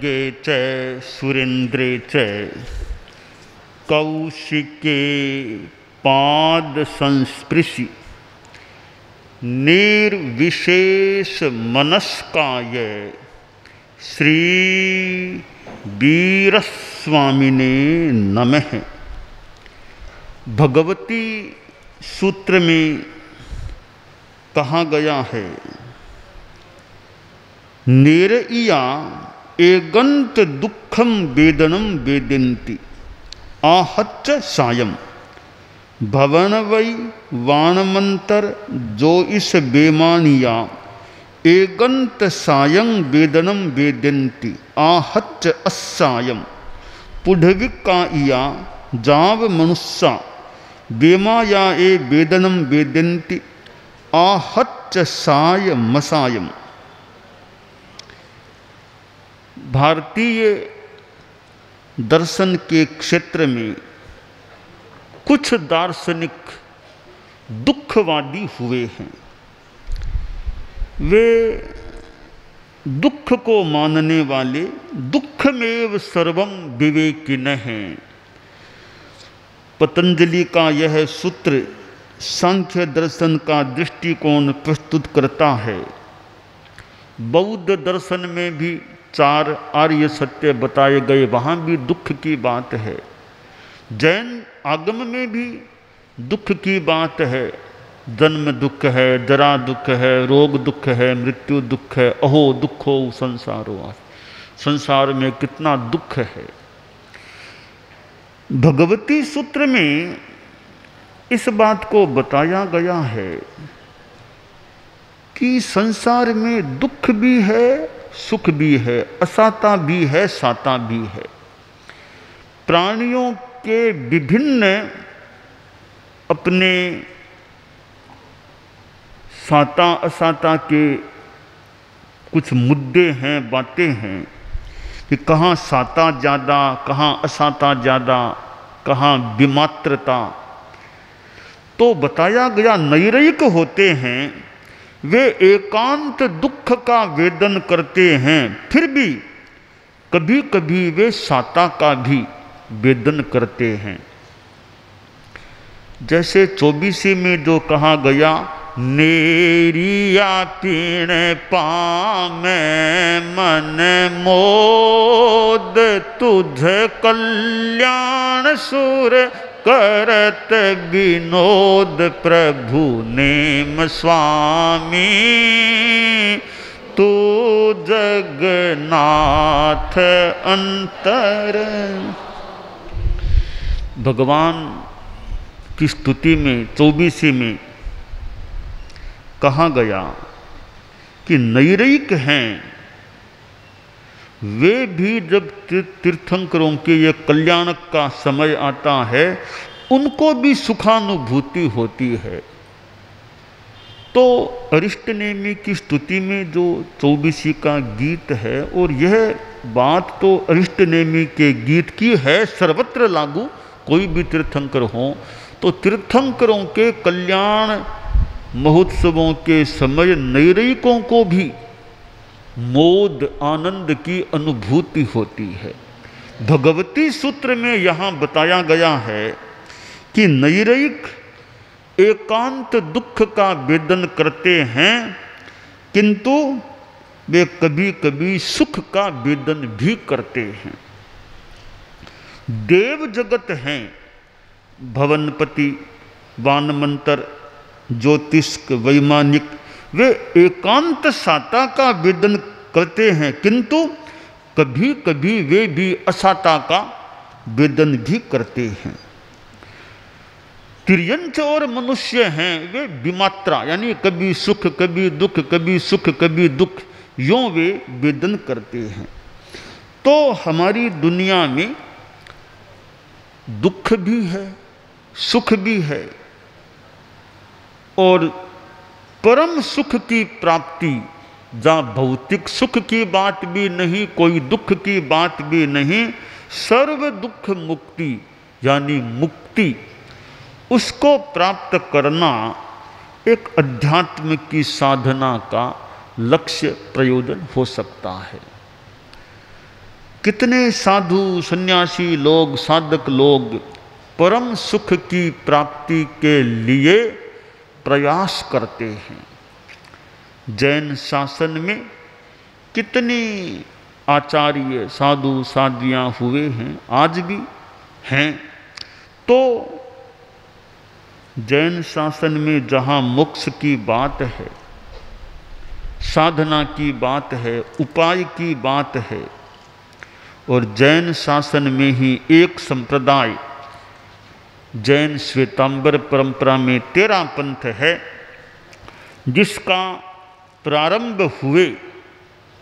खड्गे च सुरेन्द्रे च कौशिके पाद संस्पृशि निर्विशेष मनस्काय श्री वीरस्वामिने नमः। भगवती सूत्र में कहा गया है, नेरइया एगंत दुखम वेदनम वेदन्ति आहच्च सायम भवन वै वाणमंतर जो इस बेमानिया एगंत सायं वेदनम वेदन्ति आहच्च अस्सायम पुढविकाइया जाव मनुष्या बेमाया ए वेदनम वेदन्ति आहच्च साय मसायम। भारतीय दर्शन के क्षेत्र में कुछ दार्शनिक दुखवादी हुए हैं। वे दुख को मानने वाले दुखमेव सर्वम विवेकिनः हैं। पतंजलि का यह सूत्र सांख्य दर्शन का दृष्टिकोण प्रस्तुत करता है। बौद्ध दर्शन में भी 4 आर्य सत्य बताए गए, वहाँ भी दुख की बात है। जैन आगम में भी दुख की बात है। जन्म दुख है, जरा दुख है, रोग दुख है, मृत्यु दुख है। अहो दुखो संसारो, संसार में कितना दुख है। भगवती सूत्र में इस बात को बताया गया है कि संसार में दुख भी है, सुख भी है, असाता भी है, साता भी है। प्राणियों के विभिन्न अपने साता असाता के कुछ मुद्दे हैं, बातें हैं कि कहाँ साता ज़्यादा, कहाँ असाता ज़्यादा, कहाँ विमात्रता। तो बताया गया नैरयिक होते हैं, वे एकांत दुख का वेदन करते हैं, फिर भी कभी कभी वे साता का भी वेदन करते हैं। जैसे 24 में जो कहा गया, नेरिया पीण पामे मन मोद तुझ कल्याण सुर करत विनोद प्रभु नेम स्वामी तू जगन्नाथ अंतर। भगवान की स्तुति में 24 में कहा गया कि नैरयिक हैं, वे भी जब तीर्थंकरों के ये कल्याण का समय आता है, उनको भी सुखानुभूति होती है। तो अरिष्टनेमि की स्तुति में जो 24 का गीत है, और यह बात तो अरिष्टनेमि के गीत की है, सर्वत्र लागू। कोई भी तीर्थंकर हो तो तीर्थंकरों के कल्याण महोत्सवों के समय नैरयिकों को भी मोद आनंद की अनुभूति होती है। भगवती सूत्र में यहाँ बताया गया है कि नैरयिक एकांत दुख का वेदन करते हैं, किंतु वे कभी कभी सुख का वेदन भी करते हैं। देव जगत हैं, भवनपति, वानमंतर, ज्योतिष्क, वैमानिक, वे एकांत साता का वेदन करते हैं, किंतु कभी कभी वे भी असाता का वेदन भी करते हैं। तिर्यंच और मनुष्य हैं, वे विमात्रा यानी कभी सुख कभी दुख, कभी सुख कभी दुख, यों वे वेदन करते हैं। तो हमारी दुनिया में दुख भी है, सुख भी है, और परम सुख की प्राप्ति, जहाँ भौतिक सुख की बात भी नहीं, कोई दुख की बात भी नहीं, सर्व दुख मुक्ति यानी मुक्ति, उसको प्राप्त करना एक अध्यात्म की साधना का लक्ष्य प्रयोजन हो सकता है। कितने साधु सन्यासी लोग, साधक लोग परम सुख की प्राप्ति के लिए प्रयास करते हैं। जैन शासन में कितने आचार्य साधु साध्वियाँ हुए हैं, आज भी हैं। तो जैन शासन में जहाँ मोक्ष की बात है, साधना की बात है, उपाय की बात है, और जैन शासन में ही एक संप्रदाय, जैन श्वेतांबर परंपरा में 13 पंथ है, जिसका प्रारंभ हुए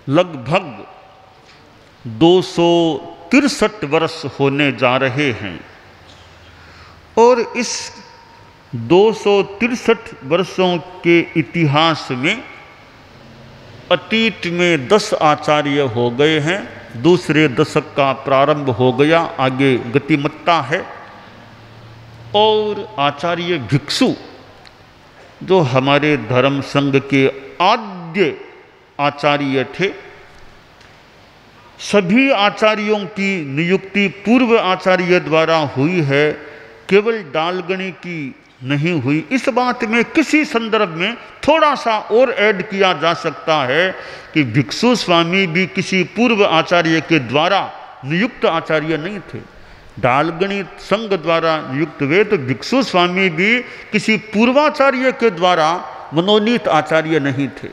लगभग 263 वर्ष होने जा रहे हैं। और इस 263 वर्षों के इतिहास में अतीत में 10 आचार्य हो गए हैं, दूसरे दशक का प्रारंभ हो गया, आगे गतिमत्ता है। और आचार्य भिक्षु जो हमारे धर्म संघ के आद्य आचार्य थे, सभी आचार्यों की नियुक्ति पूर्व आचार्य द्वारा हुई है, केवल डालगणी की नहीं हुई। इस बात में किसी संदर्भ में थोड़ा सा और ऐड किया जा सकता है कि भिक्षु स्वामी भी किसी पूर्व आचार्य के द्वारा नियुक्त आचार्य नहीं थे। डालगणी संघ द्वारा नियुक्त हुए, तो भिक्षु स्वामी भी किसी पूर्वाचार्य के द्वारा मनोनीत आचार्य नहीं थे।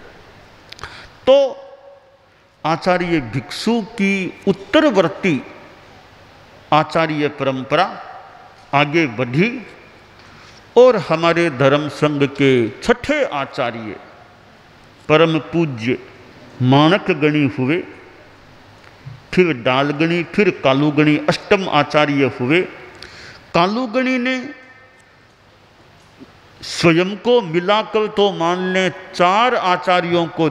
तो आचार्य भिक्षु की उत्तरवर्ती आचार्य परंपरा आगे बढ़ी और हमारे धर्म संघ के छठे आचार्य परम पूज्य माणकगणी हुए, फिर डालगणी, फिर कालूगणी, अष्टम आचार्य हुए। कालूगणी ने स्वयं को मिलाकर तो मान लें 4 आचार्यों को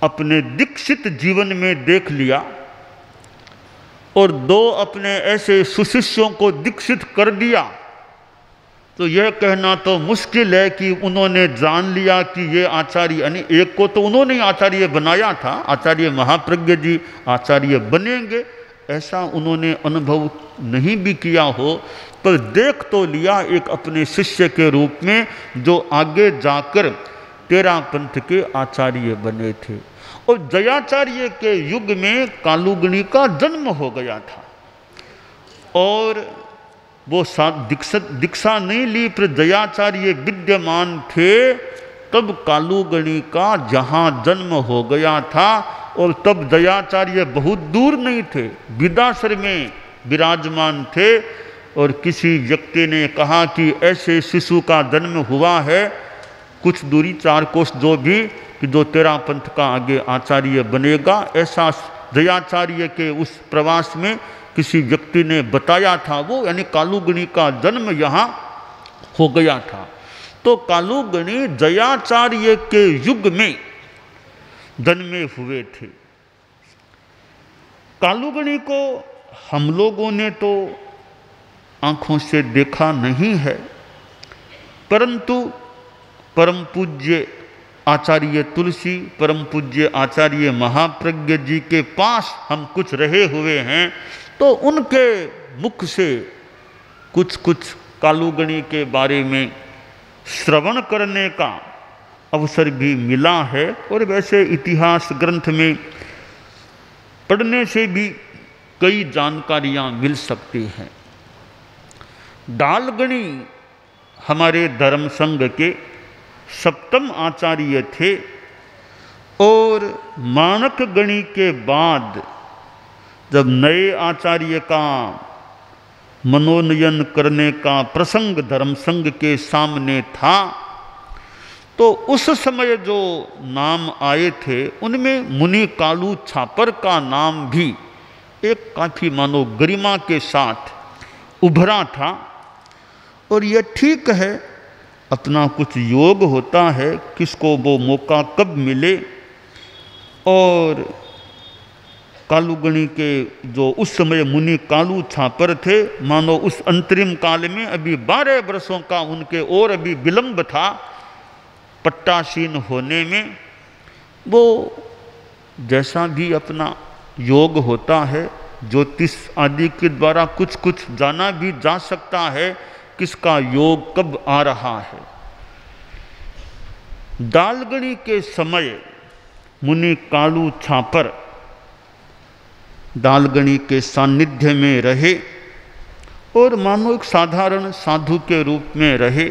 अपने दीक्षित जीवन में देख लिया और 2 अपने ऐसे सुशिष्यों को दीक्षित कर दिया। तो यह कहना तो मुश्किल है कि उन्होंने जान लिया कि ये आचार्य, यानी एक को तो उन्होंने आचार्य बनाया था, आचार्य महाप्रज्ञ जी आचार्य बनेंगे, ऐसा उन्होंने अनुभव नहीं भी किया हो, पर देख तो लिया एक अपने शिष्य के रूप में, जो आगे जाकर 13 पंथ के आचार्य बने थे। और जयाचार्य के युग में कालूगणी का जन्म हो गया था और वो दीक्षा नहीं ली, पर जयाचार्य विद्यमान थे, तब कालूगणी का जहाँ जन्म हो गया था। और तब जयाचार्य बहुत दूर नहीं थे, विदासर में विराजमान थे। और किसी व्यक्ति ने कहा कि ऐसे शिशु का जन्म हुआ है कुछ दूरी 4 कोस जो भी, कि जो 13 पंथ का आगे आचार्य बनेगा, ऐसा जयाचार्य के उस प्रवास में किसी व्यक्ति ने बताया था। वो यानी कालूगणी का जन्म यहाँ हो गया था। तो कालूगणी जयाचार्य के युग में जन्मे हुए थे। कालूगणी को हम लोगों ने तो आँखों से देखा नहीं है, परंतु परम पूज्य आचार्य तुलसी, परम पूज्य आचार्य महाप्रज्ञ जी के पास हम कुछ रहे हुए हैं, तो उनके मुख से कुछ कुछ कालूगणी के बारे में श्रवण करने का अवसर भी मिला है। और वैसे इतिहास ग्रंथ में पढ़ने से भी कई जानकारियाँ मिल सकती हैं। डालगणी हमारे धर्म संघ के 7वें आचार्य थे और माणकगणी के बाद जब नए आचार्य का मनोनयन करने का प्रसंग धर्म संघ के सामने था, तो उस समय जो नाम आए थे उनमें मुनि कालू छापर का नाम भी एक काफ़ी मानो गरिमा के साथ उभरा था। और यह ठीक है, अपना कुछ योग होता है, किसको वो मौका कब मिले। और कालूगणी के जो उस समय मुनि कालू छापर थे, मानो उस अंतरिम काल में अभी 12 वर्षों का उनके और अभी विलंब था पट्टासीन होने में। वो जैसा भी अपना योग होता है, ज्योतिष आदि के द्वारा कुछ कुछ जाना भी जा सकता है किसका योग कब आ रहा है। दालगणी के समय मुनि कालू छापर दालगणी के सानिध्य में रहे और मानो एक साधारण साधु के रूप में रहे,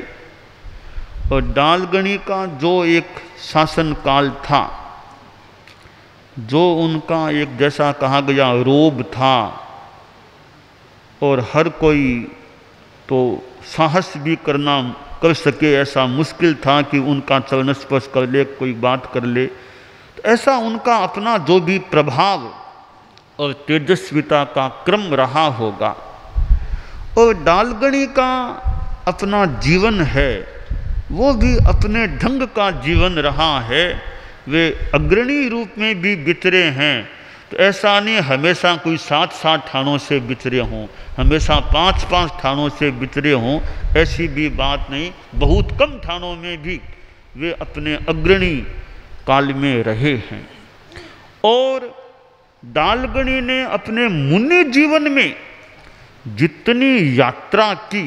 और दालगणी का जो एक शासन काल था, जो उनका एक जैसा कहा गया रोब था, और हर कोई तो साहस भी करना कर सके ऐसा मुश्किल था कि उनका चरण स्पर्श कर ले, कोई बात कर ले। तो ऐसा उनका अपना जो भी प्रभाव और तेजस्विता का क्रम रहा होगा। और दालगणी का अपना जीवन है, वो भी अपने ढंग का जीवन रहा है। वे अग्रणी रूप में भी विचरे हैं, तो ऐसा नहीं हमेशा कोई 7-7 ठाणों से विचरे हों, हमेशा 5-5 ठाणों से विचरे हों, ऐसी भी बात नहीं। बहुत कम ठाणों में भी वे अपने अग्रणी काल में रहे हैं। और दालगणी ने अपने मुनि जीवन में जितनी यात्रा की,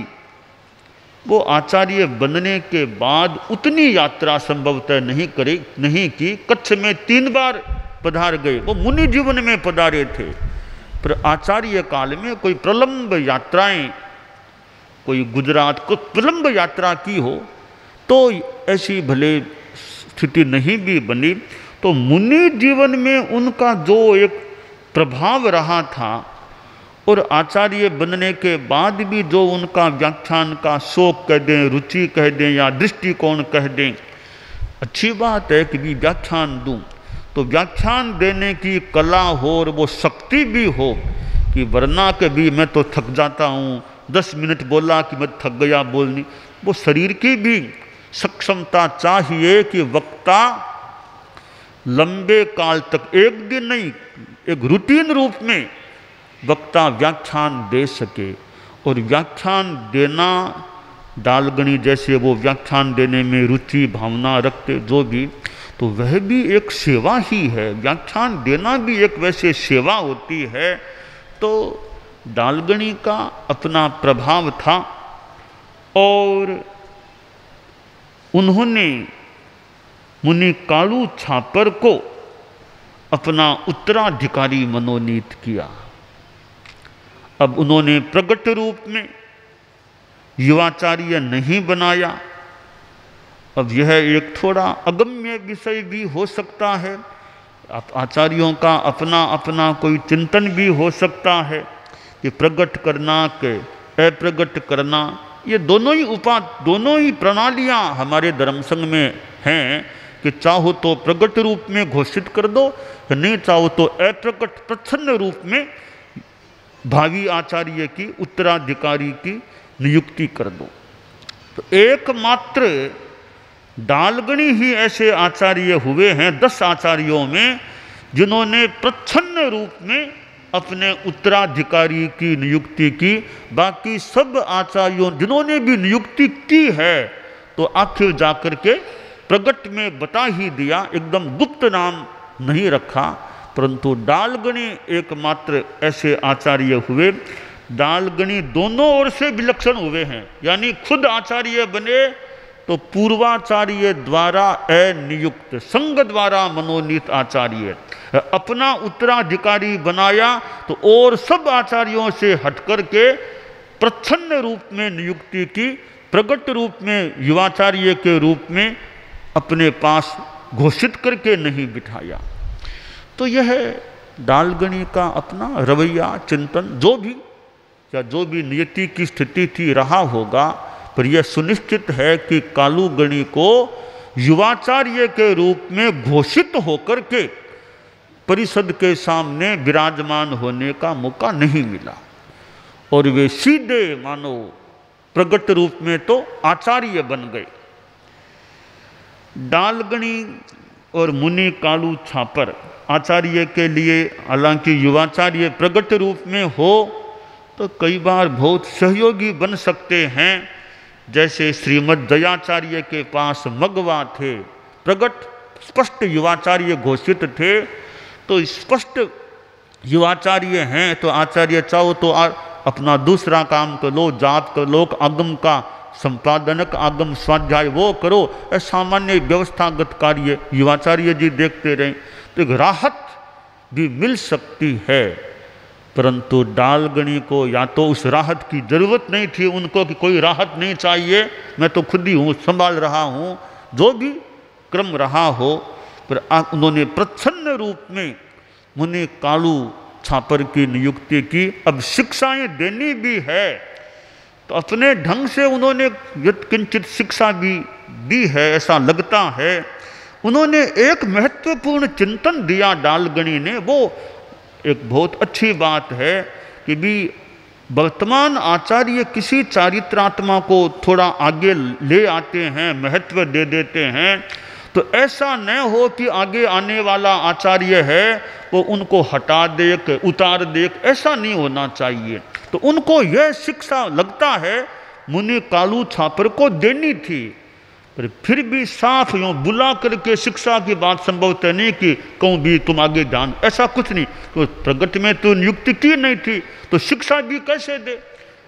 वो आचार्य बनने के बाद उतनी यात्रा संभवतः नहीं की। कच्छ में 3 बार पधार गए, वो मुनि जीवन में पधारे थे, पर आचार्य काल में कोई प्रलंब यात्राएं, कोई गुजरात को प्रलंब यात्रा की हो तो ऐसी भले स्थिति नहीं भी बनी। तो मुनि जीवन में उनका जो एक प्रभाव रहा था, और आचार्य बनने के बाद भी जो उनका व्याख्यान का शौक कह दें, रुचि कह दें या दृष्टिकोण कह दें, अच्छी बात है कि भी व्याख्यान दूं, तो व्याख्यान देने की कला हो और वो शक्ति भी हो, कि वरना के भी मैं तो थक जाता हूँ, 10 मिनट बोला कि मैं थक गया बोलनी। वो शरीर की भी सक्षमता चाहिए कि वक्ता लंबे काल तक, एक दिन नहीं, एक रूटीन रूप में वक्ता व्याख्यान दे सके। और व्याख्यान देना, दालगणी जैसे वो व्याख्यान देने में रुचि भावना रखते जो भी, तो वह भी एक सेवा ही है। व्याख्यान देना भी एक वैसे सेवा होती है। तो दालगणी का अपना प्रभाव था, और उन्होंने मुनि कालू छापर को अपना उत्तराधिकारी मनोनीत किया। अब उन्होंने प्रगट रूप में युवाचार्य नहीं बनाया। अब यह एक थोड़ा अगम्य विषय भी हो सकता है, आचार्यों का अपना अपना कोई चिंतन भी हो सकता है कि प्रगट करना के अप्रगट करना, ये दोनों ही प्रणालियां हमारे धर्म संघ में हैं कि चाहो तो प्रगट रूप में घोषित कर दो, नहीं चाहो तो अप्रकट प्रच्छन्न रूप में भावी आचार्य की, उत्तराधिकारी की नियुक्ति कर दो। तो एकमात्र दालगणी ही ऐसे आचार्य हुए हैं 10 आचार्यों में, जिन्होंने प्रच्छन्न रूप में अपने उत्तराधिकारी की नियुक्ति की। बाकी सब आचार्यों जिन्होंने भी नियुक्ति की है, तो आखिर जाकर के प्रगट में बता ही दिया, एकदम गुप्त नाम नहीं रखा। परंतु दालगणी एकमात्र ऐसे आचार्य हुए। दालगणी दोनों ओर से विलक्षण हुए हैं, यानी खुद आचार्य बने तो पूर्वाचार्य द्वारा अनियुक्त, संघ द्वारा मनोनीत आचार्य, अपना उत्तराधिकारी बनाया तो और सब आचार्यों से हटकर के प्रच्छन्न रूप में नियुक्ति की, प्रगट रूप में युवाचार्य के रूप में अपने पास घोषित करके नहीं बिठाया। तो यह दालगणी का अपना रवैया, चिंतन, जो भी नियति की स्थिति थी रहा होगा। पर यह सुनिश्चित है कि कालूगणी को युवाचार्य के रूप में घोषित होकर के परिषद के सामने विराजमान होने का मौका नहीं मिला, और वे सीधे मानो प्रगट रूप में तो आचार्य बन गए। दालगणी और मुनि कालू छापर आचार्य के लिए, हालांकि युवाचार्य प्रगट रूप में हो तो कई बार बहुत सहयोगी बन सकते हैं। जैसे श्रीमद दयाचार्य के पास मगवा थे, प्रगट स्पष्ट युवाचार्य घोषित थे, तो स्पष्ट युवाचार्य हैं तो आचार्य चाहो तो अपना दूसरा काम कर लो, जाप कर लो, आगम का संपादनक आगम स्वाध्याय वो करो, सामान्य व्यवस्थागत कार्य युवाचार्य जी देखते रहें तो एक राहत भी मिल सकती है। परंतु डालगणी को या तो उस राहत की जरूरत नहीं थी उनको कि कोई राहत नहीं चाहिए, मैं तो खुद ही हूँ, संभाल रहा हूँ, जो भी क्रम रहा हो, पर उन्होंने प्रच्छन्न रूप में मुनि कालू छापर की नियुक्ति की। अब शिक्षाएं देनी भी है तो अपने ढंग से उन्होंने किंचित शिक्षा भी दी है, ऐसा लगता है। उन्होंने एक महत्वपूर्ण चिंतन दिया डालगणी ने, वो एक बहुत अच्छी बात है कि भी वर्तमान आचार्य किसी चारित्रात्मा को थोड़ा आगे ले आते हैं, महत्व दे देते हैं, तो ऐसा न हो कि आगे आने वाला आचार्य है वो उनको हटा दे, उतार दे, ऐसा नहीं होना चाहिए। तो उनको यह शिक्षा लगता है मुनि कालू छापर को देनी थी, पर फिर भी साफ यूँ बुला करके शिक्षा की बात संभवतः नहीं कि कहूँ भी तुम आगे जान, ऐसा कुछ नहीं। तो प्रगट में तो नियुक्ति की नहीं थी तो शिक्षा भी कैसे दे।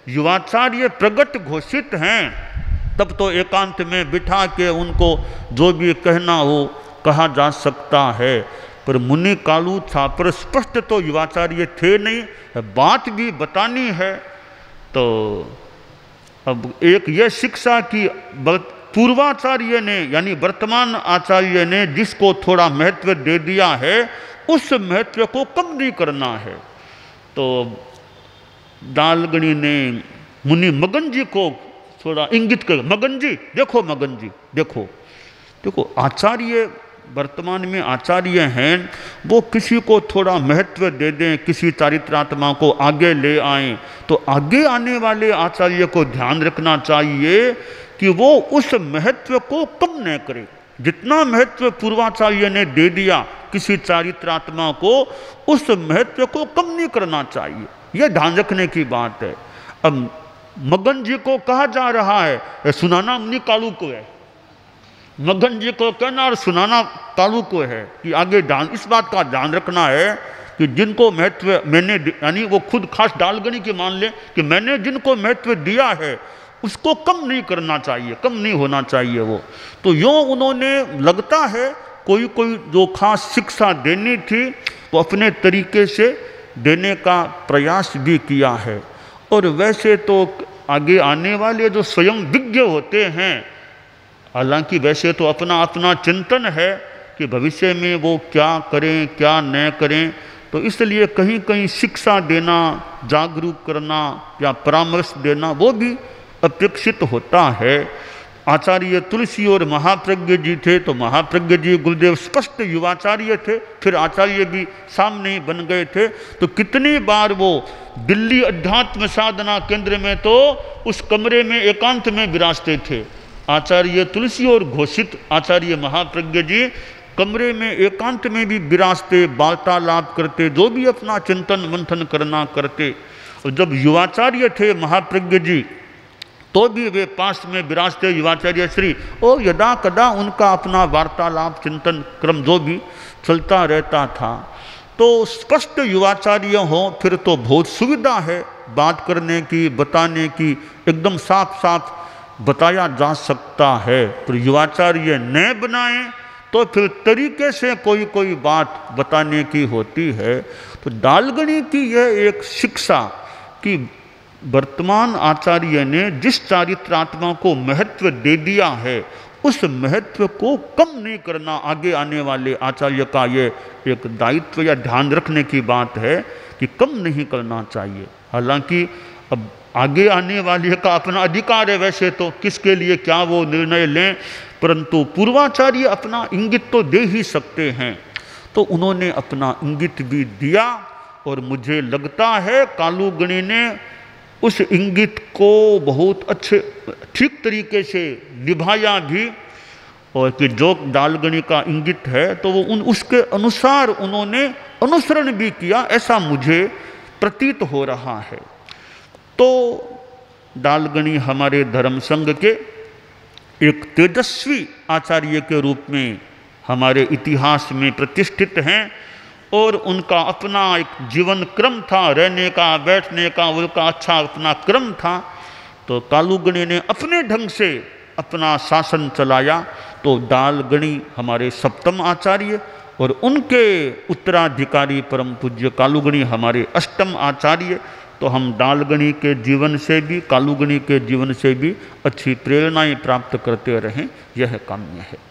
युवाचार्य प्रगट घोषित हैं तब तो एकांत में बिठा के उनको जो भी कहना हो कहा जा सकता है, पर मुनि कालू छापर स्पष्ट तो युवाचार्य थे नहीं, बात भी बतानी है। तो अब एक यह शिक्षा की पूर्वाचार्य ने यानी वर्तमान आचार्य ने जिसको थोड़ा महत्व दे दिया है उस महत्व को कम नहीं करना है। तो डालगणी ने मुनि मगन जी को थोड़ा इंगित कर, मगन जी देखो, मगन जी देखो, देखो आचार्य वर्तमान में आचार्य हैं, वो किसी को थोड़ा महत्व दे दें, किसी चारित्रात्मा को आगे ले आएं, तो आगे आने वाले आचार्य को ध्यान रखना चाहिए कि वो उस महत्व को कम न करे। जितना महत्व पूर्वाचार्य ने दे दिया किसी चारित्रात्मा को, उस महत्व को कम नहीं करना चाहिए, यह ध्यान रखने की बात है। अब मगन जी को कहा जा रहा है सुनाना मुनि कालू को है, मगन जी को कहना और सुनाना कालू को है कि आगे ध्यान, इस बात का ध्यान रखना है कि जिनको महत्व मैंने, यानी वो खुद खास डालगणी की मान ले कि मैंने जिनको महत्व दिया है उसको कम नहीं करना चाहिए, कम नहीं होना चाहिए वो। तो यूँ उन्होंने लगता है कोई कोई जो खास शिक्षा देनी थी वो अपने तरीके से देने का प्रयास भी किया है। और वैसे तो आगे आने वाले जो स्वयं विज्ञ होते हैं, हालांकि वैसे तो अपना अपना चिंतन है कि भविष्य में वो क्या करें क्या न करें, तो इसलिए कहीं कहीं शिक्षा देना, जागरूक करना या परामर्श देना वो भी अपेक्षित होता है। आचार्य तुलसी और महाप्रज्ञ जी थे तो महाप्रज्ञ जी गुरुदेव स्पष्ट युवाचार्य थे, फिर आचार्य भी सामने ही बन गए थे। तो कितनी बार वो दिल्ली अध्यात्म साधना केंद्र में तो उस कमरे में एकांत में विराजते थे आचार्य तुलसी, और घोषित आचार्य महाप्रज्ञ जी कमरे में एकांत में भी विराजते, वार्तालाप करते, जो भी अपना चिंतन मंथन करना करते। और जब युवाचार्य थे महाप्रज्ञ जी तो भी वे पास में विराजते युवाचार्य श्री, और यदा कदा उनका अपना वार्तालाप चिंतन क्रम जो भी चलता रहता था। तो स्पष्ट युवाचार्य हो फिर तो बहुत सुविधा है बात करने की, बताने की, एकदम साफ साफ बताया जा सकता है। पर युवाचार्य न बनाए तो फिर तरीके से कोई कोई बात बताने की होती है। तो डालगणी की यह एक शिक्षा कि वर्तमान आचार्य ने जिस चारित्रात्मा को महत्व दे दिया है उस महत्व को कम नहीं करना आगे आने वाले आचार्य का ये एक दायित्व या ध्यान रखने की बात है कि कम नहीं करना चाहिए। हालांकि अब आगे आने वाले का अपना अधिकार है वैसे तो किसके लिए क्या वो निर्णय लें, परंतु पूर्वाचार्य अपना इंगित तो दे ही सकते हैं। तो उन्होंने अपना इंगित भी दिया और मुझे लगता है कालूगणी ने उस इंगित को बहुत अच्छे ठीक तरीके से निभाया भी, और कि जो डालगणी का इंगित है तो वो उसके अनुसार उन्होंने अनुसरण भी किया, ऐसा मुझे प्रतीत हो रहा है। तो डालगणी हमारे धर्म संघ के एक तेजस्वी आचार्य के रूप में हमारे इतिहास में प्रतिष्ठित हैं और उनका अपना एक जीवन क्रम था, रहने का, बैठने का, उनका अच्छा अपना क्रम था। तो कालूगणी ने अपने ढंग से अपना शासन चलाया। तो दालगणी हमारे सप्तम आचार्य और उनके उत्तराधिकारी परम पूज्य कालूगणी हमारे अष्टम आचार्य। तो हम दालगणी के जीवन से भी, कालूगणी के जीवन से भी अच्छी प्रेरणाएं प्राप्त करते रहें, यह काम्य है।